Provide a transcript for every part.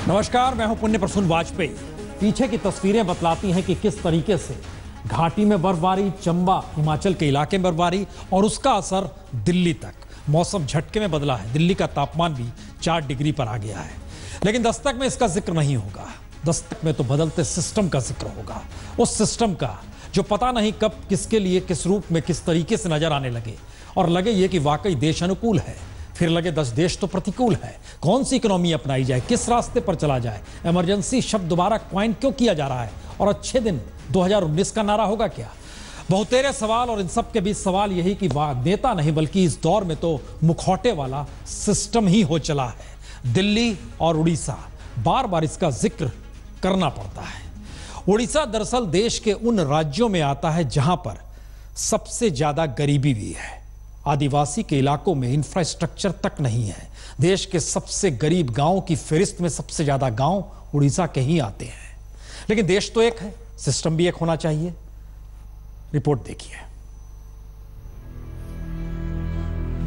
नमस्कार, मैं हूं पुण्य प्रसून वाजपेयी। पीछे की तस्वीरें बतलाती हैं कि किस तरीके से घाटी में बर्फबारी, चंबा हिमाचल के इलाके में बर्फबारी और उसका असर दिल्ली तक। मौसम झटके में बदला है, दिल्ली का तापमान भी 4 डिग्री पर आ गया है। लेकिन दस्तक में इसका जिक्र नहीं होगा। दस्तक में तो बदलते सिस्टम का जिक्र होगा, उस सिस्टम का जो पता नहीं कब किसके लिए, किस रूप में, किस तरीके से नजर आने लगे और लगे ये कि वाकई देश अनुकूल है, फिर लगे 10 देश तो प्रतिकूल है। कौन सी इकोनॉमी अपनाई जाए, किस रास्ते पर चला जाए, इमरजेंसी शब्द दोबारा क्वाइन क्यों किया जा रहा है और अच्छे दिन 2019 का नारा होगा क्या? बहुतेरे सवाल, और इन सब के बीच सवाल यही कि नेता नहीं बल्कि इस दौर में तो मुखौटे वाला सिस्टम ही हो चला है। दिल्ली और उड़ीसा, बार बार इसका जिक्र करना पड़ता है। उड़ीसा दरअसल देश के उन राज्यों में आता है जहां पर सबसे ज्यादा गरीबी भी है। आदिवासी के इलाकों में इंफ्रास्ट्रक्चर तक नहीं है। देश के सबसे गरीब गांवों की फहरिस्त में सबसे ज्यादा गांव उड़ीसा के ही आते हैं। लेकिन देश तो एक है, सिस्टम भी एक होना चाहिए। रिपोर्ट देखिए।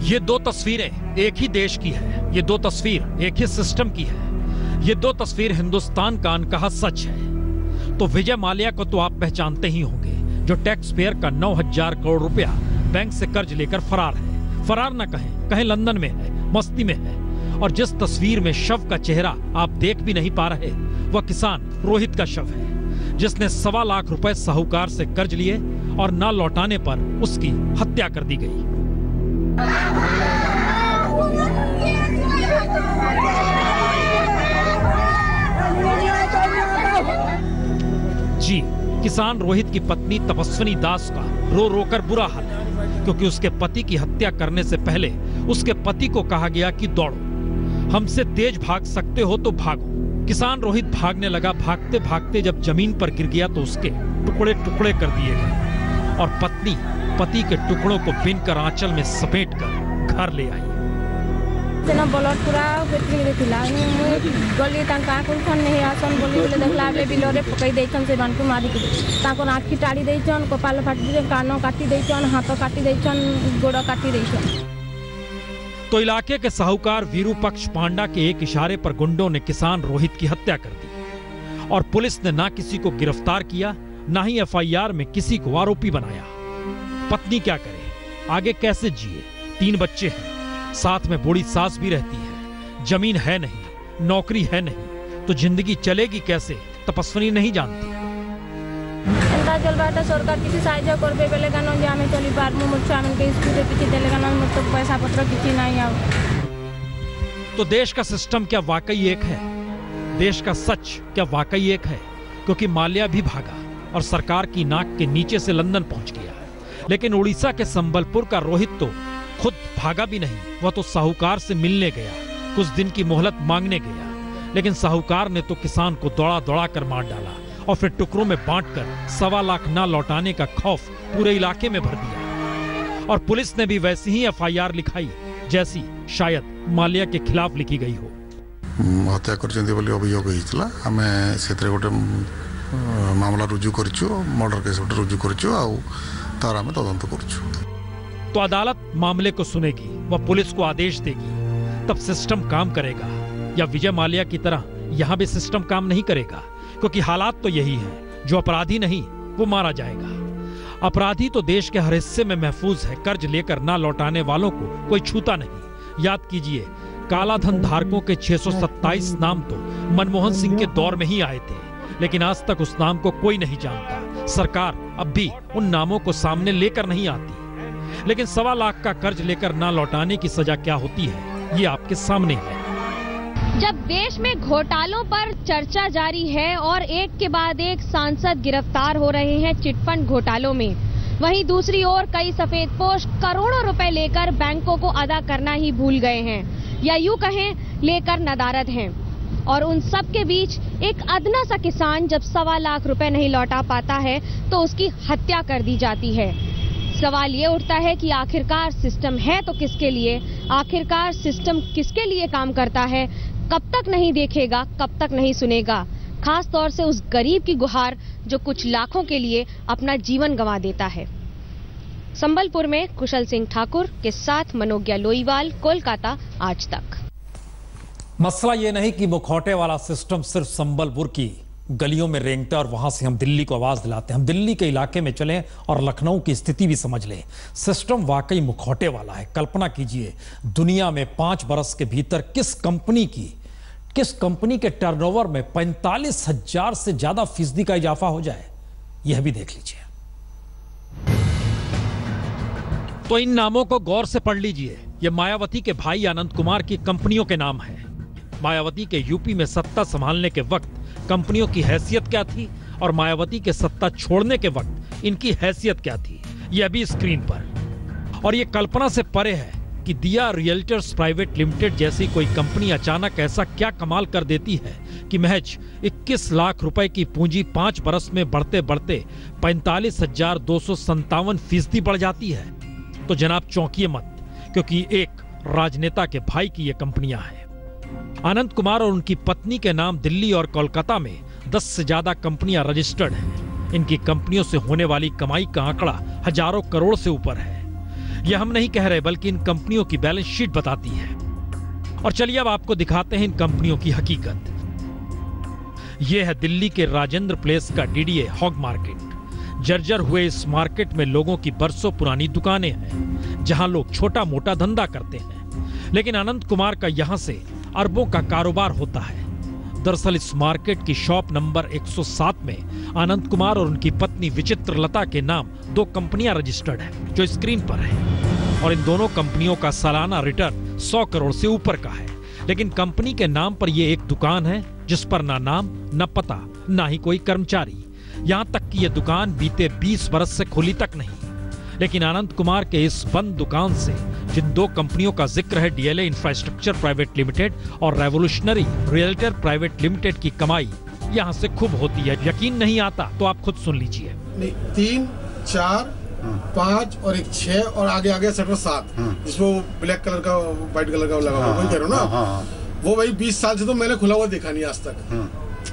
ये 2 तस्वीरें एक ही देश की है, ये 2 तस्वीर एक ही सिस्टम की है, ये 2 तस्वीर हिंदुस्तान का अनकहा सच है। तो विजय माल्या को तो आप पहचानते ही होंगे, जो टैक्स पेयर का 9,000 करोड़ रुपया बैंक से कर्ज लेकर फरार है। फरार ना कहें लंदन में है, मस्ती में है। और जिस तस्वीर में शव का चेहरा आप देख भी नहीं पा रहे, वह किसान रोहित का शव है, जिसने 1.25 लाख रुपए साहूकार से कर्ज लिए और ना लौटाने पर उसकी हत्या कर दी गई। जी, किसान रोहित की पत्नी तपस्विनी दास का रो रो कर बुरा हाल है, क्योंकि उसके पति की हत्या करने से पहले उसके पति को कहा गया कि दौड़ो, हमसे तेज भाग सकते हो तो भागो। किसान रोहित भागने लगा। भागते भागते जब जमीन पर गिर गया तो उसके टुकड़े टुकड़े कर दिए गए और पत्नी पति के टुकड़ों को बिनकर आंचल में समेट कर घर ले आई। ब्लड पूरा गली नहीं आसन बोली देखला बिलरे पकई देछन से बानकु मारी ताको आखी टाड़ी देछन, कपाल फाटी देछन, कानो काटी देछन, हाथ काटी देछन, गोड़ काटी देछन। तो इलाके के साहूकार वीरूपक्ष पांडा के एक इशारे पर गुंडों ने किसान रोहित की हत्या कर दी और पुलिस ने ना किसी को गिरफ्तार किया, ना ही एफआईआर में किसी को आरोपी बनाया। पत्नी क्या करे, आगे कैसे जिए? 3 बच्चे हैं, साथ में बूढ़ी सास भी रहती है, जमीन है नहीं, नौकरी है नहीं, तो जिंदगी चलेगी कैसे? तपस्विनी नहीं जानती। सरकार किसी साहाय्य करबे बेले गानो जे हमें चली पार मु मुछ आमन के स्कूल के पीछे चले गानो मुझ तो पैसा पत्र किसी नहीं आओ। तो देश का सिस्टम क्या वाकई एक है? देश का सच क्या वाकई एक है? क्योंकि माल्या भी भागा और सरकार की नाक के नीचे से लंदन पहुंच गया। लेकिन उड़ीसा के संबलपुर का रोहित तो खुद भागा भी नहीं, वह तो साहूकार से मिलने गया, कुछ दिन की मोहलत मांगने गया। लेकिन साहूकार ने तो किसान को दौड़ा दौड़ा कर मार डाला और फिर टुकड़ों में बांटकर 1.25 लाख ना लौटाने का खौफ पूरे इलाके में भर दिया। और पुलिस ने भी वैसी ही एफआईआर लिखाई जैसी शायद माल्या के खिलाफ लिखी गई हो। हत्या करछन्ती बोली अभियोग होइतला, हमें सेतरे गोटे मामला रुजु करछु, मर्डर केस रुजु करछु आ तार हमें तदंत करछु। तो अदालत मामले को सुनेगी, वह पुलिस को आदेश देगी, तब सिस्टम काम करेगा। या विजय माल्या की तरह यहां भी सिस्टम काम नहीं करेगा? क्योंकि हालात तो यही है, जो अपराधी नहीं वो मारा जाएगा। अपराधी तो देश के हर हिस्से में महफूज है, कर्ज लेकर ना लौटाने वालों को कोई छूता नहीं। याद कीजिए, काला धन धारकों के 627 नाम तो मनमोहन सिंह के दौर में ही आए थे, लेकिन आज तक उस नाम को कोई नहीं जानता। सरकार अब भी उन नामों को सामने लेकर नहीं आती। लेकिन 1.25 लाख का कर्ज लेकर ना लौटाने की सजा क्या होती है, ये आपके सामने है। जब देश में घोटालों पर चर्चा जारी है और एक के बाद एक सांसद गिरफ्तार हो रहे हैं चिटफंड घोटालों में, वहीं दूसरी ओर कई सफेदपोश करोड़ों रुपए लेकर बैंकों को अदा करना ही भूल गए हैं, या यूं कहें लेकर नदारद हैं। और उन सब के बीच एक अदना सा किसान जब 1.25 लाख रुपए नहीं लौटा पाता है तो उसकी हत्या कर दी जाती है। सवाल ये उठता है कि आखिरकार सिस्टम है तो किसके लिए? आखिरकार सिस्टम किसके लिए काम करता है? कब तक नहीं देखेगा, कब तक नहीं सुनेगा? खास तौर से उस गरीब की गुहार जो कुछ लाखों के लिए अपना जीवन गंवा देता है। संबलपुर में कुशल सिंह ठाकुर के साथ मनोज्ञा लोईवाल, कोलकाता, आज तक। मसला ये नहीं कि मुखौटे वाला सिस्टम सिर्फ संबलपुर की गलियों में रेंगता है और वहां से हम दिल्ली को आवाज दिलाते हैं। हम दिल्ली के इलाके में चलें और लखनऊ की स्थिति भी समझ लें। सिस्टम वाकई मुखौटे वाला है। कल्पना कीजिए दुनिया में 5 बरस के भीतर किस कंपनी के टर्नओवर में 45,000 से ज्यादा फीसदी का इजाफा हो जाए, यह भी देख लीजिए। तो इन नामों को गौर से पढ़ लीजिए। यह मायावती के भाई अनंत कुमार की कंपनियों के नाम हैं। मायावती के यूपी में सत्ता संभालने के वक्त कंपनियों की हैसियत क्या थी और मायावती के सत्ता छोड़ने के वक्त इनकी हैसियत क्या थी, यह भी स्क्रीन पर। और यह कल्पना से परे है कि दिया रियल्टर्स प्राइवेट लिमिटेड जैसी कोई कंपनी अचानक ऐसा क्या कमाल कर देती है कि महज 21 लाख रुपए की पूंजी 5 बरस में बढ़ते बढ़ते 45,257 फीसदी बढ़ जाती है। तो जनाब चौंकिए मत, क्योंकि एक राजनेता के भाई की ये कंपनियां हैं। अनंत कुमार और उनकी पत्नी के नाम दिल्ली और कोलकाता में 10 से ज्यादा कंपनियां रजिस्टर्ड हैं। इनकी कंपनियों से होने वाली कमाई का आंकड़ा हजारों करोड़ से ऊपर है। यह हम नहीं कह रहे, बल्कि इन कंपनियों की बैलेंस शीट बताती है। और चलिए अब आपको दिखाते हैं इन कंपनियों की हकीकत। यह है दिल्ली के राजेंद्र प्लेस का डीडीए हॉग मार्केट। जर्जर हुए इस मार्केट में लोगों की बरसों पुरानी दुकानें हैं, जहां लोग छोटा मोटा धंधा करते हैं। लेकिन अनंत कुमार का यहां से अरबों का कारोबार होता है। दरअसल इस मार्केट की शॉप नंबर 107 में अनंत कुमार और उनकी पत्नी विचित्र लता के नाम 2 कंपनियां रजिस्टर्ड हैं, जो स्क्रीन पर है। और इन दोनों कंपनियों का सालाना रिटर्न 100 करोड़ से ऊपर का है। लेकिन कंपनी के नाम पर यह एक दुकान है जिस पर ना नाम, ना पता, ना ही कोई कर्मचारी। यहां तक कि यह दुकान बीते 20 बरस से खुली तक नहीं। लेकिन अनंत कुमार के इस बंद दुकान से जिन 2 कंपनियों का जिक्र है, डीएलए इंफ्रास्ट्रक्चर प्राइवेट लिमिटेड और रेवोल्यूशनरी रियल्टर प्राइवेट लिमिटेड की कमाई यहां से खूब होती है। यकीन नहीं आता तो आप खुद सुन लीजिए। 3, 4, 5 और एक 6 और आगे सेक्टर 7 जिसमें वो ब्लैक कलर का व्हाइट कलर का लगा हुआ, कह रहे हो ना, वो भाई 20 साल से तो मैंने खुला हुआ देखा नहीं आज तक।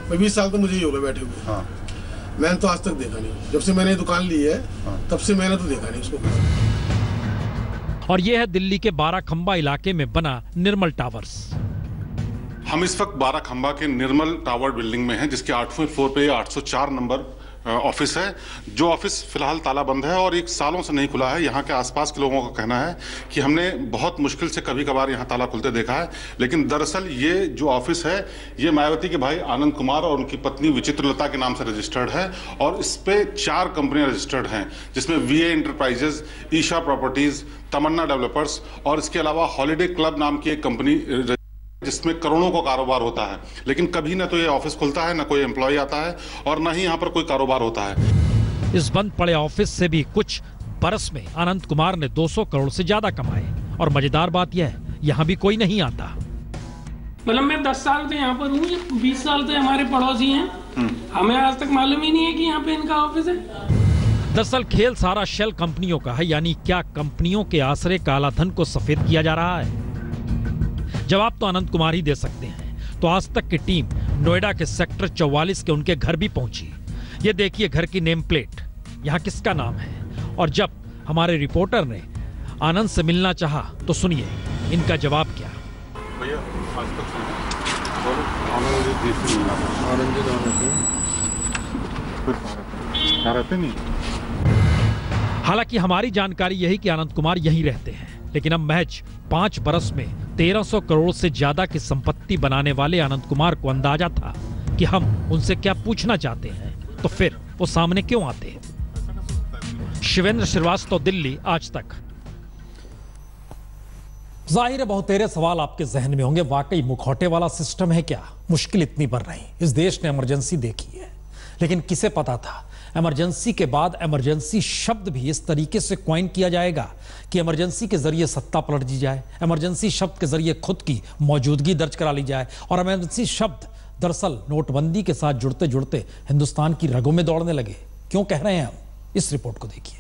भाई 20 साल तो मुझे ही हो गए बैठे हुए, मैंने तो आज तक देखा नहीं। जब से मैंने दुकान ली है तब से मैंने तो देखा नहीं उसको। और यह है दिल्ली के 12 खंबा इलाके में बना निर्मल टावर्स। हम इस वक्त 12 खंबा के निर्मल टावर बिल्डिंग में हैं, जिसके 8वें फ्लोर पे 804 नंबर ऑफिस है। जो ऑफिस फिलहाल ताला बंद है और 1 सालों से नहीं खुला है। यहाँ के आसपास के लोगों का कहना है कि हमने बहुत मुश्किल से कभी कभार यहाँ ताला खुलते देखा है। लेकिन दरअसल ये जो ऑफिस है, ये मायावती के भाई आनंद कुमार और उनकी पत्नी विचित्रलता के नाम से रजिस्टर्ड है। और इस पे 4 कंपनियां रजिस्टर्ड हैं, जिसमें वीए एंटरप्राइजेज, ईशा प्रॉपर्टीज, तमन्ना डेवलपर्स और इसके अलावा हॉलीडे क्लब नाम की एक कंपनी जिसमें करोड़ों का कारोबार होता है। लेकिन कभी ना तो ये ऑफिस खुलता है, ना कोई एम्प्लॉय आता है और ना ही यहाँ पर कोई कारोबार होता है। इस बंद पड़े ऑफिस से भी कुछ बरस में अनंत कुमार ने 200 करोड़ से ज्यादा कमाए। और मजेदार बात यह है, यहाँ भी कोई नहीं आता। मतलब मैं 10 साल से यहाँ पर हूँ, 20 साल से हमारे पड़ोसी हैं, हमें आज तक मालूम ही नहीं है कि यहाँ पे इनका ऑफिस है। दरअसल खेल सारा शेल कंपनियों का है, यानी क्या कंपनियों के आसरे काला धन को सफेद किया जा रहा है? जवाब तो अनंत कुमार ही दे सकते हैं। तो आज तक की टीम नोएडा के सेक्टर 44 के उनके घर भी पहुंची। ये देखिए घर की नेम प्लेट, यहाँ किसका नाम है। और जब हमारे रिपोर्टर ने आनंद से मिलना चाहा तो सुनिए इनका जवाब क्या। भैया आज तक नहीं। हालांकि हमारी जानकारी यही कि आनंद कुमार यहीं रहते हैं। लेकिन अब महज 5 बरस में 1300 करोड़ से ज्यादा की संपत्ति बनाने वाले अनंत कुमार को अंदाजा था कि हम उनसे क्या पूछना चाहते हैं, तो फिर वो सामने क्यों आते हैं। शिवेंद्र श्रीवास्तव, दिल्ली, आज तक। जाहिर है बहुतेरे सवाल आपके जहन में होंगे। वाकई मुखौटे वाला सिस्टम है क्या? मुश्किल इतनी बढ़ रही। इस देश ने इमरजेंसी देखी है, लेकिन किसे पता था इमरजेंसी के बाद इमरजेंसी शब्द भी इस तरीके से क्वाइन किया जाएगा कि इमरजेंसी के जरिए सत्ता पलट दी जाए, इमरजेंसी शब्द के जरिए खुद की मौजूदगी दर्ज करा ली जाए। और इमरजेंसी शब्द दरअसल नोटबंदी के साथ जुड़ते जुड़ते हिंदुस्तान की रगों में दौड़ने लगे। क्यों कह रहे हैं हम? इस रिपोर्ट को देखिए।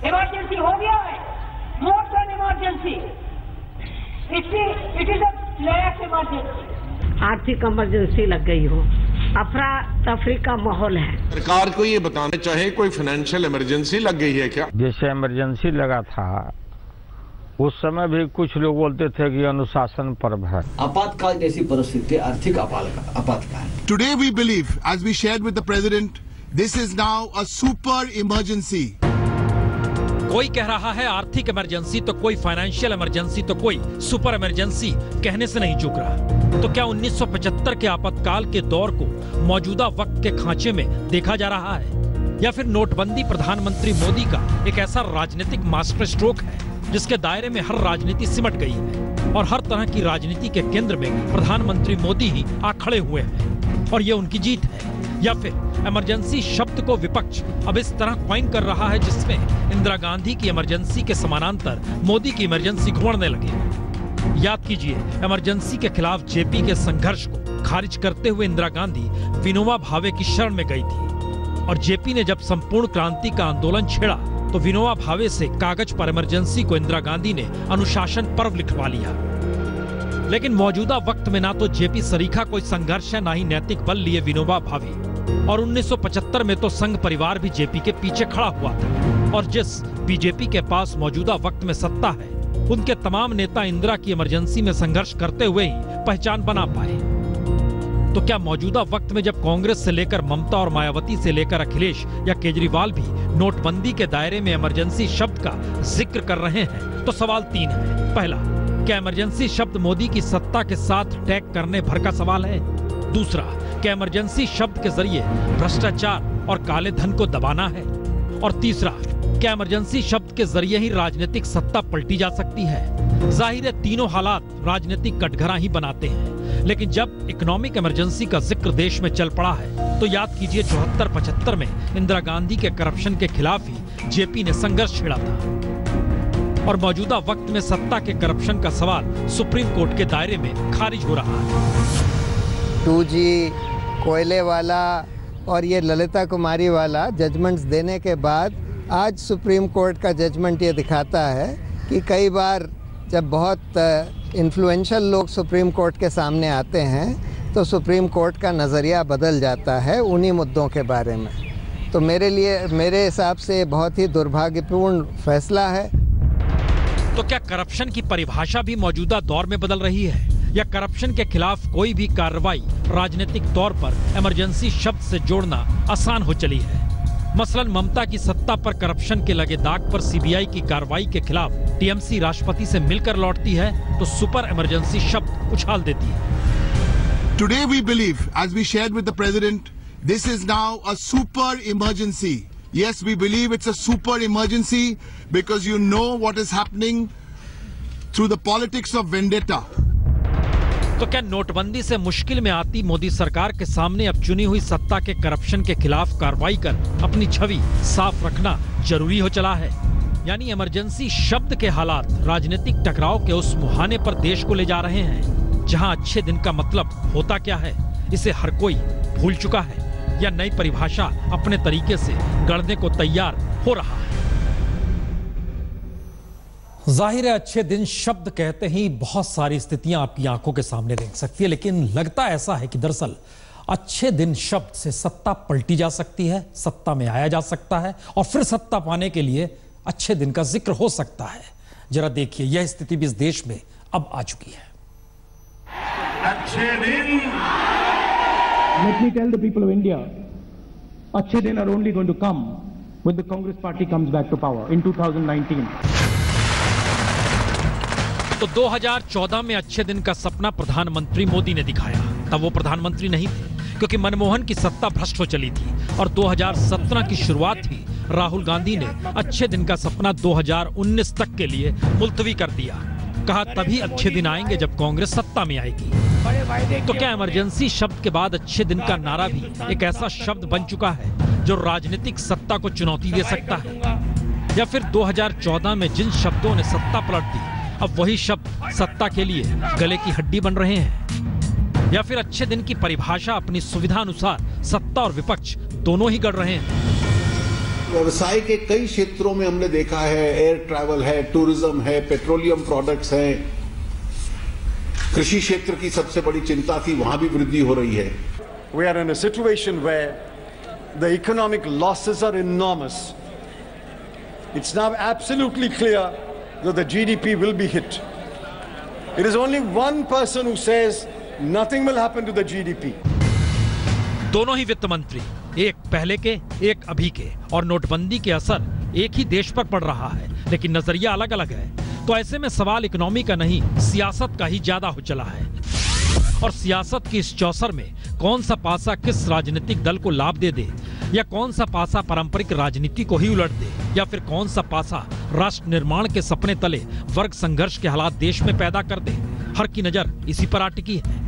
इमरजेंसी हो गया है, more than emergency, it is a flash emergency. आर्थिक इमरजेंसी लग गई हो, अफरा तफरी का माहौल है। सरकार को ये बताना चाहिए कोई फाइनेंशियल इमरजेंसी लग गई है क्या? जैसे इमरजेंसी लगा था उस समय भी कुछ लोग बोलते थे कि अनुशासन पर्व है। आपातकाल जैसी परिस्थिति आर्थिक आपातकाल। Today we believe, as we shared with the president, this is now a super emergency. कोई कह रहा है आर्थिक इमरजेंसी तो कोई फाइनेंशियल इमरजेंसी तो कोई सुपर इमरजेंसी कहने से नहीं चूक रहा। तो क्या 1975 के आपातकाल के दौर को मौजूदा वक्त के खांचे में देखा जा रहा है, या फिर नोटबंदी प्रधानमंत्री मोदी का एक ऐसा राजनीतिक मास्टर स्ट्रोक है जिसके दायरे में हर राजनीति सिमट गई है और हर तरह की राजनीति के केंद्र में प्रधानमंत्री मोदी ही आ खड़े हुए हैं और ये उनकी जीत है? या फिर इमरजेंसी शब्द को विपक्ष अब इस तरह क्वाइन कर रहा है जिसमें इंदिरा गांधी की इमरजेंसी के समानांतर मोदी की इमरजेंसी घुमड़ने लगे। याद कीजिए, इमरजेंसी के खिलाफ जेपी के संघर्ष को खारिज करते हुए इंदिरा गांधी विनोबा भावे की शरण में गई थी और जेपी ने जब संपूर्ण क्रांति का आंदोलन छेड़ा तो विनोबा भावे से कागज पर इमरजेंसी को इंदिरा गांधी ने अनुशासन पर्व लिखवा लिया। लेकिन मौजूदा वक्त में ना तो जेपी सरीखा कोई संघर्ष है, ना ही नैतिक बल लिए विनोबा भावे। और 1975 में तो संघ परिवार भी जेपी के पीछे खड़ा हुआ था और जिस बीजेपी के पास मौजूदा वक्त में सत्ता है उनके तमाम नेता इंदिरा की इमरजेंसी में संघर्ष करते हुए ही पहचान बना पाए। तो क्या मौजूदा वक्त में जब कांग्रेस से लेकर ममता और मायावती से लेकर अखिलेश या केजरीवाल भी नोटबंदी के दायरे में इमरजेंसी शब्द का जिक्र कर रहे हैं तो सवाल 3 है। पहला, क्या इमरजेंसी शब्द मोदी की सत्ता के साथ टैग करने भर का सवाल है? दूसरा, क्या इमरजेंसी शब्द के जरिए भ्रष्टाचार और काले धन को दबाना है? और तीसरा, क्या इमरजेंसी शब्द के जरिए ही राजनीतिक सत्ता पलटी जा सकती है? जाहिर है तीनों हालात राजनीतिक कटघरा ही बनाते हैं, लेकिन जब इकोनॉमिक इमरजेंसी का जिक्र देश में चल पड़ा है तो याद कीजिए 74-75 में इंदिरा गांधी के करप्शन के खिलाफ ही जेपी ने संघर्ष छेड़ा था और मौजूदा वक्त में सत्ता के करप्शन का सवाल सुप्रीम कोर्ट के दायरे में खारिज हो रहा है। 2G, कोयले वाला और ये ललिता कुमारी वाला जजमेंट्स देने के बाद आज सुप्रीम कोर्ट का जजमेंट ये दिखाता है कि कई बार जब बहुत इन्फ्लुएंशियल लोग सुप्रीम कोर्ट के सामने आते हैं तो सुप्रीम कोर्ट का नज़रिया बदल जाता है उन्हीं मुद्दों के बारे में। तो मेरे हिसाब से बहुत ही दुर्भाग्यपूर्ण फैसला है। तो क्या करप्शन की परिभाषा भी मौजूदा दौर में बदल रही है, या करप्शन के खिलाफ कोई भी कार्रवाई राजनीतिक तौर पर इमरजेंसी शब्द से जोड़ना आसान हो चली है? मसलन ममता की सत्ता पर करप्शन के लगे दाग पर सीबीआई की कार्रवाई के खिलाफ टीएमसी राष्ट्रपति से मिलकर लौटती है तो सुपर इमरजेंसी शब्द उछाल देती है। Today we believe, as we shared with the president, this is now a super emergency. Yes, we believe it's a super emergency because you know what is happening through the politics of vendetta. तो क्या नोटबंदी से मुश्किल में आती मोदी सरकार के सामने अब चुनी हुई सत्ता के करप्शन के खिलाफ कार्रवाई कर अपनी छवि साफ रखना जरूरी हो चला है? यानी इमरजेंसी शब्द के हालात राजनीतिक टकराव के उस मुहाने पर देश को ले जा रहे हैं जहां अच्छे दिन का मतलब होता क्या है इसे हर कोई भूल चुका है, या नई परिभाषा अपने तरीके से गढ़ने को तैयार हो रहा है? जाहिर है अच्छे दिन शब्द कहते ही बहुत सारी स्थितियां आपकी आंखों के सामने देख सकती है, लेकिन लगता ऐसा है कि दरअसल अच्छे दिन शब्द से सत्ता पलटी जा सकती है, सत्ता में आया जा सकता है और फिर सत्ता पाने के लिए अच्छे दिन का जिक्र हो सकता है। जरा देखिए, यह स्थिति भी इस देश में अब आ चुकी है। अच्छे दिन, let me tell the people of India, अच्छे दिन are only going to come when the Congress party comes back to power in 2019. तो 2014 में अच्छे दिन का सपना प्रधानमंत्री मोदी ने दिखाया। तब वो प्रधानमंत्री नहीं थे क्योंकि मनमोहन की सत्ता भ्रष्ट हो चली थी और 2017 की शुरुआत ही राहुल गांधी ने अच्छे दिन का सपना 2019 तक के लिए मुलतवी कर दिया। कहा तभी अच्छे दिन आएंगे जब कांग्रेस सत्ता में आएगी। तो क्या इमरजेंसी शब्द के बाद अच्छे दिन का नारा भी एक ऐसा शब्द बन चुका है जो राजनीतिक सत्ता को चुनौती दे सकता है, या फिर 2014 में जिन शब्दों ने सत्ता पलट दी अब वही शब्द सत्ता के लिए गले की हड्डी बन रहे हैं, या फिर अच्छे दिन की परिभाषा अपनी सुविधा अनुसार सत्ता और विपक्ष दोनों ही गढ़ रहे हैं? व्यवसाय के कई क्षेत्रों में हमने देखा है, एयर ट्रैवल है, टूरिज्म है, पेट्रोलियम प्रोडक्ट्स हैं, कृषि क्षेत्र की सबसे बड़ी चिंता थी, वहां भी वृद्धि हो रही है। We are in a situation where the economic losses are enormous. It's now absolutely clear that the GDP will be hit. It is only one person who says nothing will happen to the GDP. दोनों ही वित्त मंत्री, एक पहले के एक अभी के, और नोटबंदी के असर एक ही देश पर पड़ रहा है, लेकिन नजरिया अलग अलग है। तो ऐसे में सवाल इकोनॉमी का नहीं, सियासत का ही ज्यादा हो चला है। और सियासत की इस चौसर में कौन सा पासा किस राजनीतिक दल को लाभ दे दे, या कौन सा पासा पारंपरिक राजनीति को ही उलट दे, या फिर कौन सा पासा राष्ट्र निर्माण के सपने तले वर्ग संघर्ष के हालात देश में पैदा कर दे, हर की नजर इसी पर अटकी है।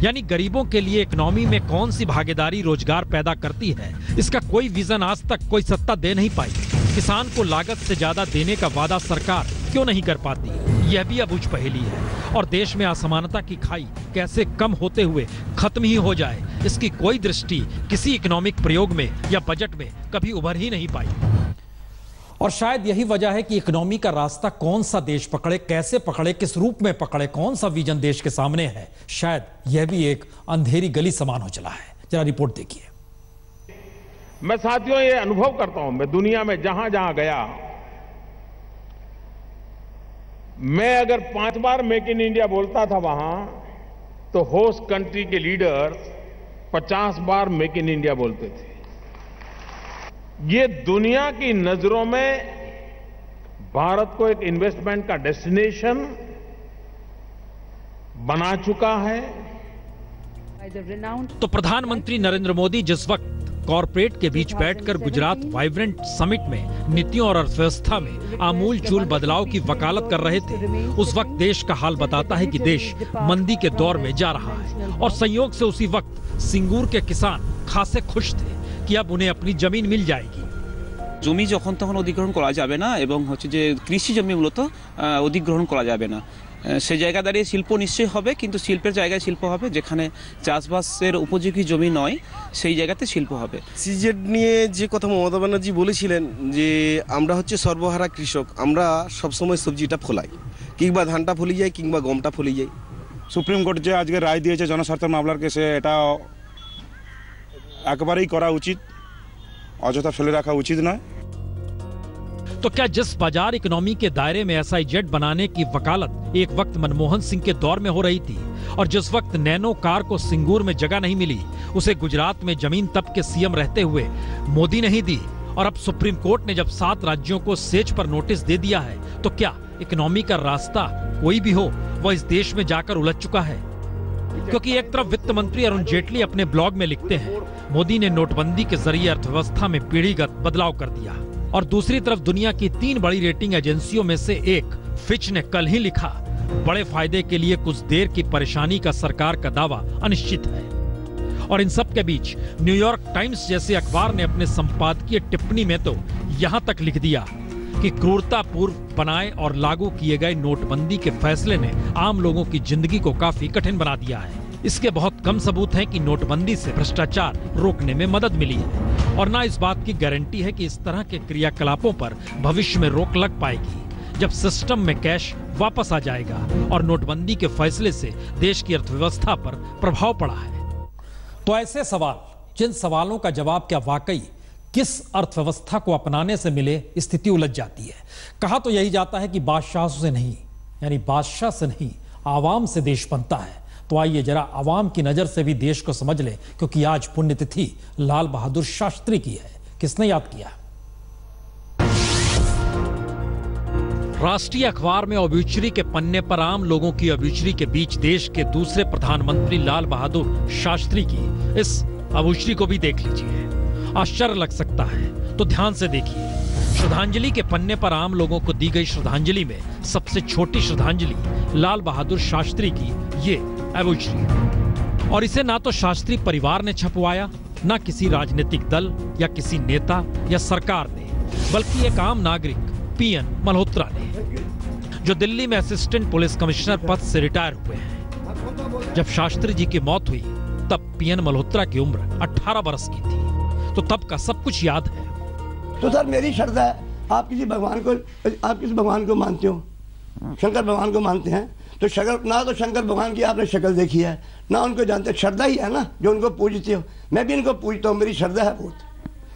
यानी गरीबों के लिए इकोनॉमी में कौन सी भागीदारी रोजगार पैदा करती है, इसका कोई विजन आज तक कोई सत्ता दे नहीं पाई। किसान को लागत से ज्यादा देने का वादा सरकार क्यों नहीं कर पाती, यह भी अबूझ पहेली है। और देश में असमानता की खाई कैसे कम होते हुए खत्म ही हो जाए, इसकी कोई दृष्टि किसी इकोनॉमिक प्रयोग में या बजट में कभी उभर ही नहीं पाई। और शायद यही वजह है कि इकोनॉमी का रास्ता कौन सा देश पकड़े, कैसे पकड़े, किस रूप में पकड़े, कौन सा विजन देश के सामने है, शायद यह भी एक अंधेरी गली समान हो चला है। जरा रिपोर्ट देखिए। मैं साथियों ये अनुभव करता हूं, मैं दुनिया में जहां जहां गया, मैं अगर 5 बार मेक इन इंडिया बोलता था वहां, तो होस्ट कंट्री के leader 50 bar make in India बोलते थे। ये दुनिया की नजरों में भारत को एक इन्वेस्टमेंट का डेस्टिनेशन बना चुका है। तो प्रधानमंत्री नरेंद्र मोदी जिस वक्त कॉरपोरेट के बीच बैठकर गुजरात वाइब्रेंट समिट में नीतियों और अर्थव्यवस्था में आमूल चूल बदलाव की वकालत कर रहे थे, उस वक्त देश का हाल बताता है कि देश मंदी के दौर में जा रहा है। और संयोग से उसी वक्त सिंगूर के किसान खासे खुश थे कि अब उन्हें अपनी जमीन मिल जाएगी। জমি যখন তখন অধিগ্রহণ করা যাবে না, এবং হচ্ছে যে কৃষি জমি মূলত অধিগ্রহণ করা যাবে না। সেই জায়গা দাঁড়িয়ে শিল্প নিশ্চয়ই হবে, কিন্তু শিল্পের জায়গায় শিল্প হবে যেখানে চাষবাসের উপযোগী জমি নয়, সেই জায়গাতে শিল্প হবে। সিজেড নিয়ে যে কথা মমতা ব্যানার্জি বলেছিলেন যে আমরা হচ্ছে সর্বহারা কৃষক, আমরা সবসময় সবজিটা ফলাই, কিংবা ধানটা ফলি যায় কিংবা গমটা ফলি যায়। সুপ্রিম কোর্ট যে আজকে রায় দিয়েছে জনস্বার্থের মামলার কেসে, এটা একবারেই করা উচিত, অযথা ফেলে রাখা উচিত নয়। तो क्या जिस बाजार इकोनॉमी के दायरे में SIZ बनाने की वकालत एक वक्त मनमोहन सिंह के दौर में हो रही थी, और जिस वक्त नैनो कार को सिंगूर में जगह नहीं मिली, उसे गुजरात में जमीन तब के सीएम रहते हुए मोदी नहीं दी, और अब सुप्रीम कोर्ट ने जब 7 राज्यों को सेज पर नोटिस दे दिया है, तो क्या इकोनॉमी का रास्ता कोई भी हो वह इस देश में जाकर उलझ चुका है? क्योंकि एक तरफ वित्त मंत्री अरुण जेटली अपने ब्लॉग में लिखते हैं, मोदी ने नोटबंदी के जरिए अर्थव्यवस्था में पीढ़ीगत बदलाव कर दिया, और दूसरी तरफ दुनिया की 3 बड़ी रेटिंग एजेंसियों में से एक फिच ने कल ही लिखा, बड़े फायदे के लिए कुछ देर की परेशानी का सरकार का दावा अनिश्चित है। और इन सब के बीच न्यूयॉर्क टाइम्स जैसे अखबार ने अपने संपादकीय टिप्पणी में तो यहां तक लिख दिया कि क्रूरतापूर्व बनाए और लागू किए गए नोटबंदी के फैसले ने आम लोगों की जिंदगी को काफी कठिन बना दिया है। इसके बहुत कम सबूत हैं कि नोटबंदी से भ्रष्टाचार रोकने में मदद मिली है, और ना इस बात की गारंटी है कि इस तरह के क्रियाकलापों पर भविष्य में रोक लग पाएगी, जब सिस्टम में कैश वापस आ जाएगा और नोटबंदी के फैसले से देश की अर्थव्यवस्था पर प्रभाव पड़ा है। तो ऐसे सवाल, जिन सवालों का जवाब क्या वाकई किस अर्थव्यवस्था को अपनाने से मिले, स्थिति उलझ जाती है। कहा तो यही जाता है कि बादशाह से नहीं, यानी बादशाह से नहीं, आवाम से देश बनता है। तो आइए जरा आवाम की नजर से भी देश को समझ लें, क्योंकि आज पुण्यतिथि लाल बहादुर शास्त्री की है। किसने याद किया? राष्ट्रीय अखबार में ऑब्यूचरी के पन्ने पर आम लोगों की ऑब्यूचरी के बीच देश के दूसरे प्रधानमंत्री लाल बहादुर शास्त्री की इस ऑब्यूचरी को भी देख लीजिए। आश्चर्य लग सकता है तो ध्यान से देखिए। श्रद्धांजलि के पन्ने पर आम लोगों को दी गई श्रद्धांजलि में सबसे छोटी श्रद्धांजलि लाल बहादुर शास्त्री की ये ऑब्यूचरी। और इसे ना तो शास्त्री परिवार ने छपवाया, ना किसी राजनीतिक दल या किसी नेता या सरकार ने, बल्कि एक आम नागरिक PN मल्होत्रा ने, जो दिल्ली में असिस्टेंट पुलिस कमिश्नर पद से रिटायर हुए हैं। जब शास्त्री जी की मौत हुई तब PN मल्होत्रा की उम्र 18 बरस की थी। तो तब का सब कुछ याद है। तो सर मेरी श्रद्धा है, आप किस भगवान को मानते हो? शंकर भगवान को मानते हैं, तो शंकर भगवान की आपने शक्ल देखी है, ना उनको जानते। श्रद्धा ही है ना जो उनको पूजते हो। मैं भी इनको पूजता हूँ, मेरी श्रद्धा है बहुत।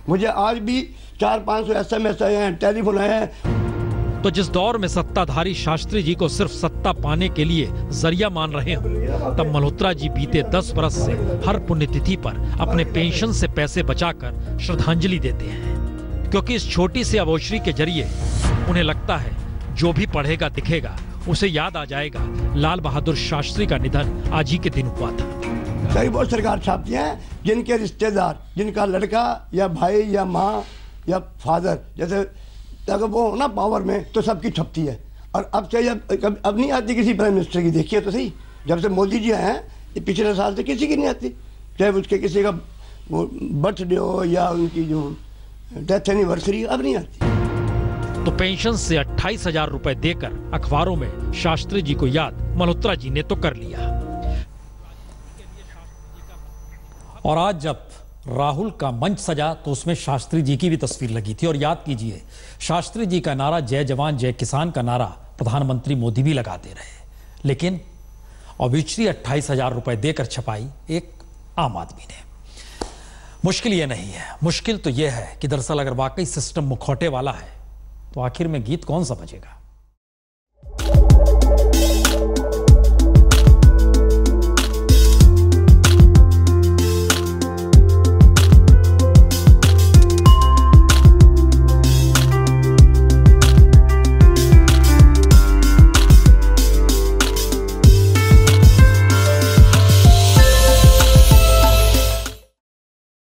मुझे आज भी 400-500 SMS आए हैं, टेलीफोन आए हैं। तो जिस दौर में सत्ताधारी शास्त्री जी को सिर्फ सत्ता पाने के लिए जरिया मान रहे हों, तब मल्होत्रा जी बीते 10 बरस से हर पुण्यतिथि पर अपने पेंशन से पैसे बचाकर श्रद्धांजलि देते हैं, क्योंकि इस छोटी सी अबोशरी के जरिए उन्हें लगता है जो भी पढ़ेगा दिखेगा उसे याद आ जाएगा लाल बहादुर शास्त्री का निधन आज ही के दिन हुआ था। कई बहुत सरकार छापती हैं जिनके रिश्तेदार, जिनका लड़का या भाई या माँ या फादर, जैसे अगर वो हो ना पावर में तो सबकी छपती है। और अब से अब नहीं आती किसी प्राइम मिनिस्टर की, देखिए तो सही, जब से मोदी जी आए हैं पिछले साल से किसी की नहीं आती, चाहे उसके किसी का वो बर्थडे हो या उनकी जो डेथ एनिवर्सरी, अब नहीं आती। तो पेंशन से 28,000 रुपए देकर अखबारों में शास्त्री जी को याद मल्होत्रा जी ने तो कर लिया। और आज जब राहुल का मंच सजा तो उसमें शास्त्री जी की भी तस्वीर लगी थी। और याद कीजिए, शास्त्री जी का नारा जय जवान जय किसान का नारा प्रधानमंत्री मोदी भी लगाते रहे, लेकिन ऑब्वियसली 28,000 रुपए देकर छपाई एक आम आदमी ने। मुश्किल ये नहीं है, मुश्किल तो यह है कि दरअसल अगर वाकई सिस्टम मुखौटे वाला है तो आखिर में गीत कौन सा बजेगा।